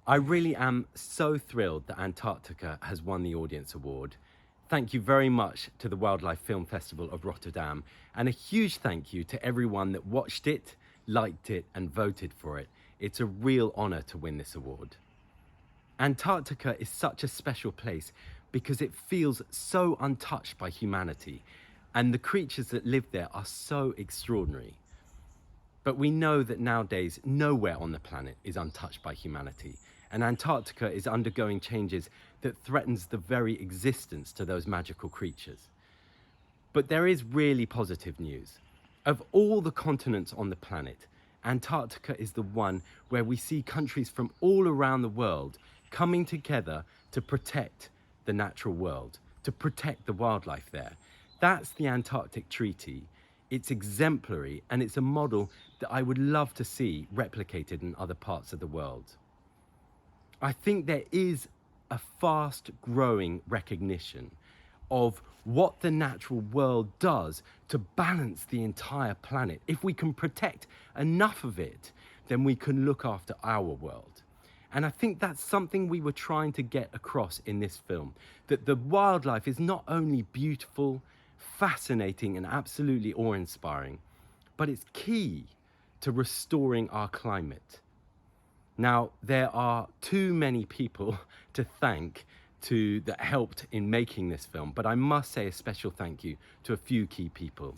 I really am so thrilled that Antarctica has won the Audience Award. Thank you very much to the Wildlife Film Festival of Rotterdam, and a huge thank you to everyone that watched it, liked it, and voted for it. It's a real honor to win this award. Antarctica is such a special place because it feels so untouched by humanity, and the creatures that live there are so extraordinary. But we know that nowadays nowhere on the planet is untouched by humanity, and Antarctica is undergoing changes that threatens the very existence to those magical creatures. But there is really positive news. Of all the continents on the planet, Antarctica is the one where we see countries from all around the world coming together to protect the natural world, to protect the wildlife there. That's the Antarctic Treaty. It's exemplary, and it's a model that I would love to see replicated in other parts of the world. I think there is a fast growing recognition of what the natural world does to balance the entire planet. If we can protect enough of it, then we can look after our world. And I think that's something we were trying to get across in this film, that the wildlife is not only beautiful, fascinating, and absolutely awe-inspiring, but it's key to restoring our climate. Now, there are too many people to thank that helped in making this film, but I must say a special thank you to a few key people.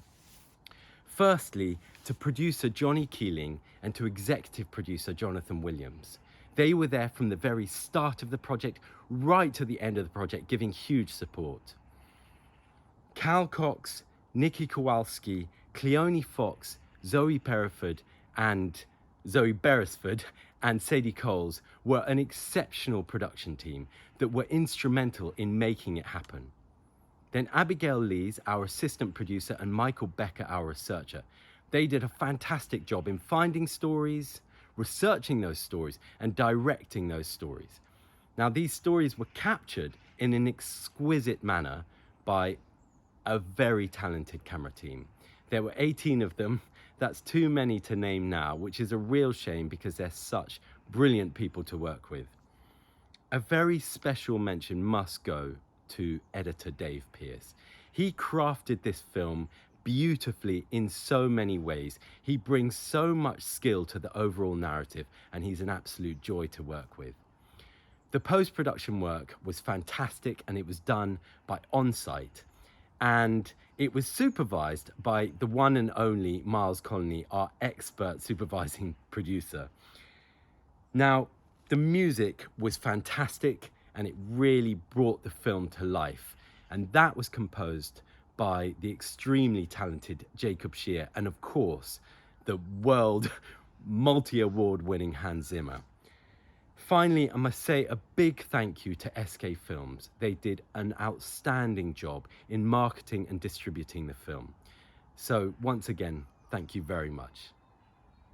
Firstly, to producer Johnny Keeling and to executive producer Jonathan Williams. They were there from the very start of the project right to the end of the project, giving huge support. Cal Cox, Nikki Kowalski, Cleone Fox, Zoe Beresford and Sadie Coles were an exceptional production team that were instrumental in making it happen. Then Abigail Lees, our assistant producer, and Michael Becker, our researcher. They did a fantastic job in finding stories, researching those stories, and directing those stories. Now, these stories were captured in an exquisite manner by a very talented camera team. There were 18 of them. That's too many to name now, which is a real shame because they're such brilliant people to work with. A very special mention must go to editor Dave Pearce. He crafted this film beautifully in so many ways. He brings so much skill to the overall narrative, and he's an absolute joy to work with. The post-production work was fantastic, and it was done by On-Site. And it was supervised by the one and only Miles Connolly, our expert supervising producer. Now, the music was fantastic, and it really brought the film to life. And that was composed by the extremely talented Jacob Scheer, and of course, the world multi-award winning Hans Zimmer. Finally, I must say a big thank you to SK Films. They did an outstanding job in marketing and distributing the film. So once again, thank you very much.